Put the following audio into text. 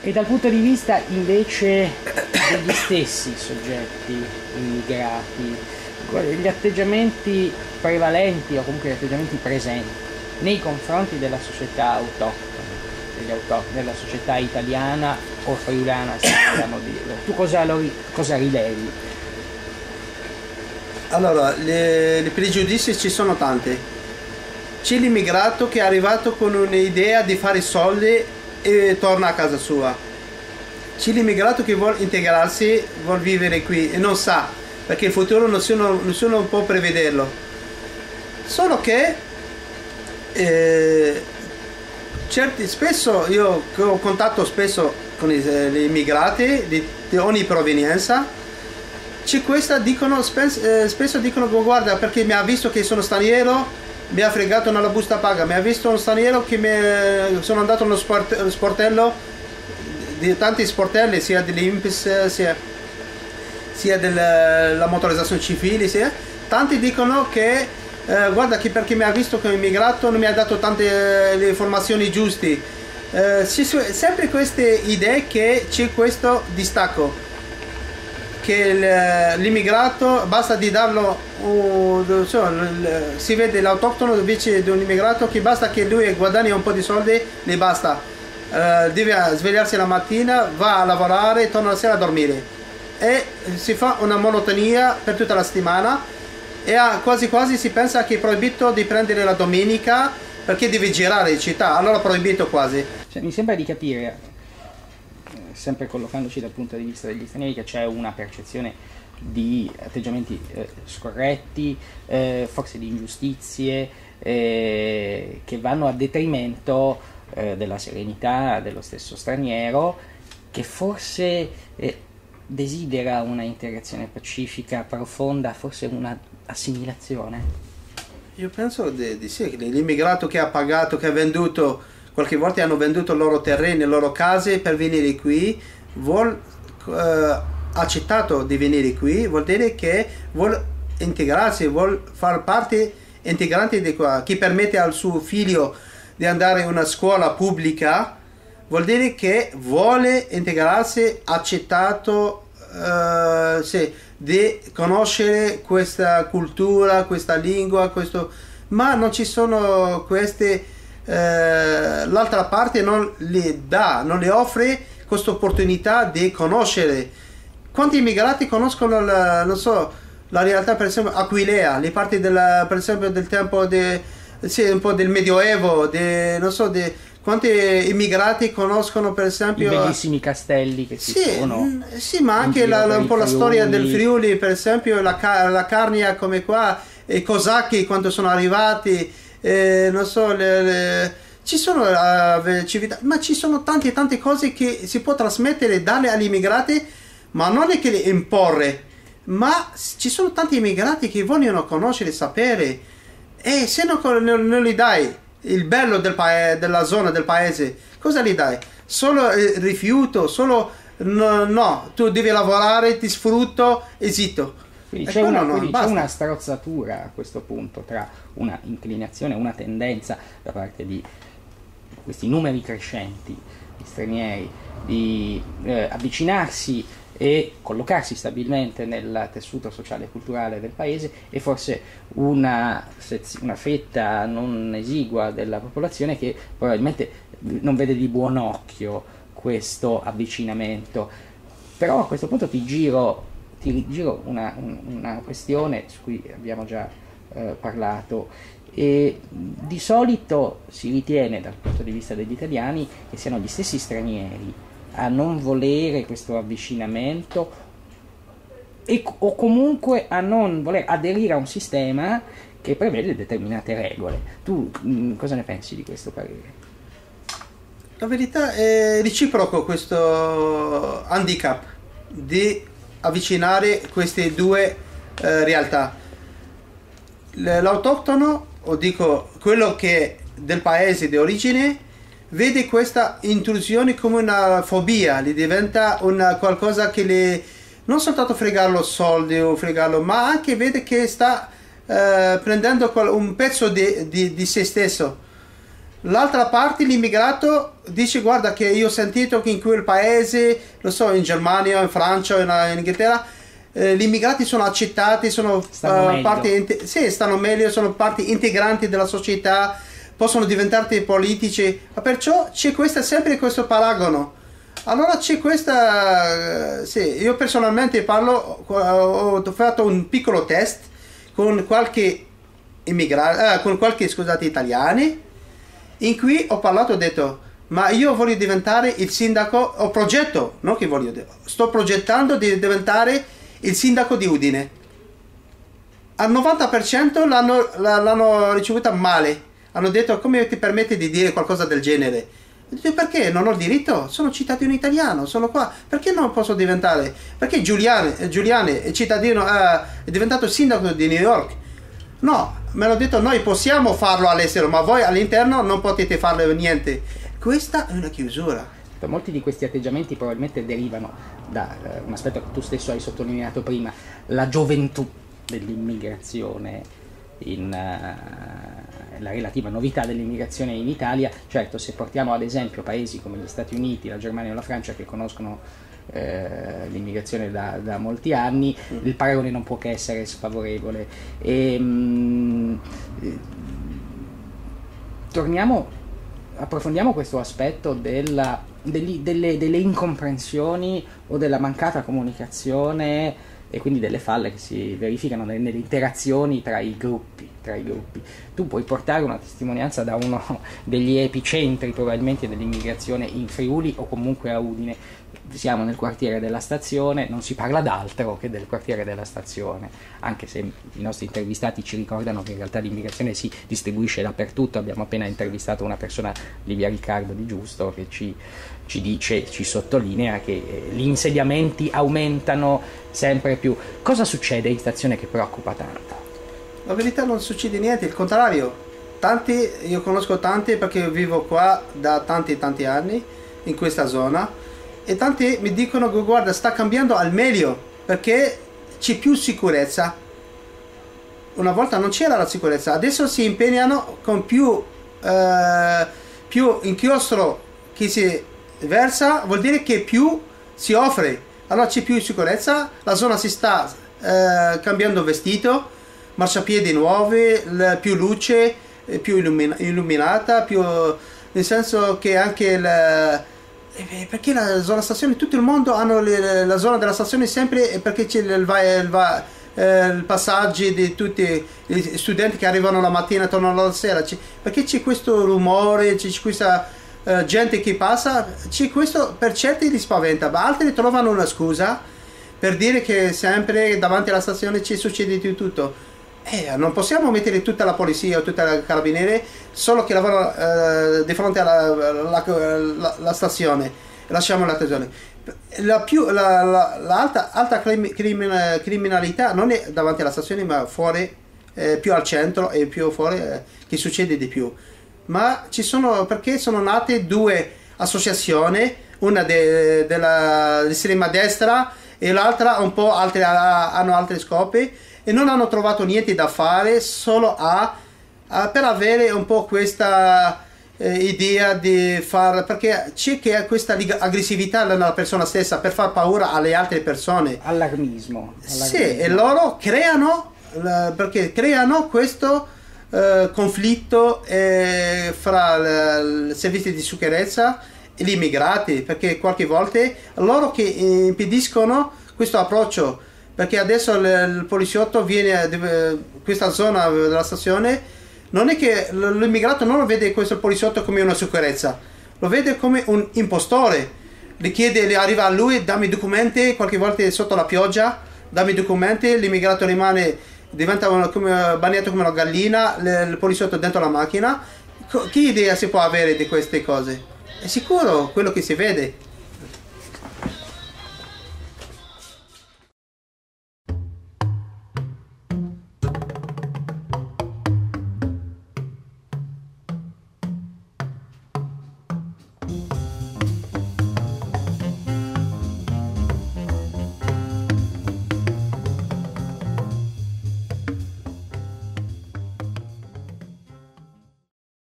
E dal punto di vista invece degli stessi soggetti immigrati, gli atteggiamenti prevalenti o comunque gli atteggiamenti presenti nei confronti della società autoctona, della società italiana o friulana, se vogliamo dirlo, tu cosa rilevi? Allora, i pregiudizi ci sono tanti. C'è l'immigrato che è arrivato con un'idea di fare soldi e torna a casa sua. C'è l'immigrato che vuole integrarsi, vuole vivere qui e non sa, perché il futuro nessuno può prevederlo. Solo che spesso io ho contatto spesso con gli immigrati di ogni provenienza. C'è questa, spesso dicono guarda, perché mi ha visto che sono straniero, mi ha fregato nella busta paga, mi ha visto uno straniero che sono andato nello sportello di tanti sportelli, sia dell'INPS sia della motorizzazione civile, tanti dicono che guarda che perché mi ha visto come immigrato non mi ha dato tante le informazioni giuste. Ci sono sempre queste idee che c'è questo distacco, che l'immigrato basta di darlo, si vede l'autoctono invece di un immigrato che basta che lui guadagni un po' di soldi, le basta, deve svegliarsi la mattina, va a lavorare, torna la sera a dormire e si fa una monotonia per tutta la settimana e quasi quasi si pensa che è proibito di prendere la domenica perché deve girare in città, allora è proibito quasi. Cioè, mi sembra di capire, sempre collocandoci dal punto di vista degli stranieri, che c'è una percezione di atteggiamenti scorretti, forse di ingiustizie che vanno a detrimento della serenità dello stesso straniero, che forse desidera una integrazione pacifica profonda, forse una assimilazione. Io penso di sì, l'immigrato che ha pagato, che ha venduto, qualche volta hanno venduto i loro terreni, le loro case per venire qui, accettato di venire qui, vuol dire che vuole integrarsi, vuole far parte integrante di qua. Chi permette al suo figlio di andare in una scuola pubblica vuol dire che vuole integrarsi, accettato, di conoscere questa cultura, questa lingua, ma non ci sono queste, l'altra parte non le dà, non le offre questa opportunità di conoscere. Quanti immigrati conoscono non so, la realtà, per esempio Aquilea, le parti per esempio del tempo un po' del Medioevo, non so, quanti immigrati conoscono per esempio i bellissimi castelli che ci sono. Sì, ma anche un po' la storia del Friuli, per esempio la Carnia come qua, i cosacchi quando sono arrivati, non so, ci sono civiltà, ma ci sono tante cose che si può trasmettere e darle agli immigrati, ma non è che le imporre, ma ci sono tanti immigrati che vogliono conoscere, sapere, e se non gli dai il bello della zona, del paese, cosa gli dai? Solo rifiuto, solo no, tu devi lavorare, ti sfrutto, esito. Quindi c'è una strozzatura a questo punto tra una inclinazione, una tendenza da parte di questi numeri crescenti di stranieri di avvicinarsi e collocarsi stabilmente nel tessuto sociale e culturale del paese, e forse una fetta non esigua della popolazione che probabilmente non vede di buon occhio questo avvicinamento. Però a questo punto ti giro una questione su cui abbiamo già parlato, e di solito si ritiene dal punto di vista degli italiani che siano gli stessi stranieri a non volere questo avvicinamento o comunque a non voler aderire a un sistema che prevede determinate regole. Tu cosa ne pensi di questo parere? La verità è reciproco questo handicap di avvicinare queste due realtà. L'autoctono, o dico quello che del paese di origine, vede questa intrusione come una fobia, gli diventa qualcosa che non soltanto fregarlo soldi o fregarlo, ma anche vede che sta prendendo un pezzo di se stesso. L'altra parte, l'immigrato, dice guarda che io ho sentito che in quel paese, lo so, in Germania, in Francia, in Inghilterra, gli immigrati sono accettati, sono stanno meglio, sono parti integranti della società, possono diventare politici, perciò c'è sempre questo paragono. Allora c'è questa, io personalmente ho fatto un piccolo test con qualche italiani, in cui ho parlato, ho detto, ma io voglio diventare il sindaco, sto progettando di diventare il sindaco di Udine. Al 90% l'hanno ricevuta male, hanno detto come ti permetti di dire qualcosa del genere? Ho detto, perché non ho il diritto? Sono cittadino italiano, sono qua, perché non posso diventare? Perché Giuliani è cittadino, è diventato sindaco di New York? No, me l'ho detto, noi possiamo farlo all'estero, ma voi all'interno non potete farlo niente. Questa è una chiusura. Molti di questi atteggiamenti probabilmente derivano da un aspetto che tu stesso hai sottolineato prima, la gioventù dell'immigrazione, la relativa novità dell'immigrazione in Italia. Certo, se portiamo ad esempio paesi come gli Stati Uniti, la Germania o la Francia, che conoscono l'immigrazione da molti anni, il paragone non può che essere sfavorevole. Approfondiamo questo aspetto delle incomprensioni o della mancata comunicazione e quindi delle falle che si verificano nelle interazioni tra i gruppi. Tu puoi portare una testimonianza da uno degli epicentri probabilmente dell'immigrazione in Friuli o comunque a Udine. Siamo nel quartiere della stazione, non si parla d'altro che del quartiere della stazione, anche se i nostri intervistati ci ricordano che in realtà l'immigrazione si distribuisce dappertutto. Abbiamo appena intervistato una persona, Livia Riccardo di Giusto, che ci sottolinea che gli insediamenti aumentano sempre più. Cosa succede in stazione che preoccupa tanto? La verità non succede niente, il contrario. Io conosco tanti perché vivo qua da tanti anni in questa zona, e tanti mi dicono che guarda, sta cambiando al meglio perché c'è più sicurezza. Una volta non c'era la sicurezza, adesso si impegnano con più inchiostro che si versa, vuol dire che più si offre, allora c'è più sicurezza, la zona si sta cambiando vestito, marciapiedi nuovi, più luce, più illuminata, più, nel senso che anche perché la zona stazione, tutto il mondo hanno la zona della stazione sempre, perché c'è il passaggio di tutti gli studenti che arrivano la mattina e tornano la sera, perché c'è questo rumore, c'è questa gente che passa, c'è questo, per certi li spaventa, ma altri trovano una scusa per dire che sempre davanti alla stazione ci succede di tutto. Non possiamo mettere tutta la polizia o tutta la carabinieri solo che lavorano di fronte alla stazione, lasciamo la stazione. Alta criminalità non è davanti alla stazione, ma fuori, più al centro e più fuori, che succede di più. Ma perché sono nate due associazioni, una dell'estrema destra e l'altra un po' hanno altri scopi, e non hanno trovato niente da fare solo per avere un po' questa idea di far, perché c'è questa aggressività nella persona stessa per far paura alle altre persone, allarmismo. Sì, e loro creano questo conflitto fra i servizi di sicurezza e gli immigrati, perché qualche volta loro che impediscono questo approccio, perché adesso il poliziotto viene questa zona della stazione, non è che l'immigrato non lo vede questo poliziotto come una sicurezza, lo vede come un impostore, arriva a lui, dammi i documenti, qualche volta sotto la pioggia, dammi i documenti, l'immigrato diventa bagnato come una gallina, il poliziotto dentro la macchina. Che idea si può avere di queste cose? È sicuro quello che si vede.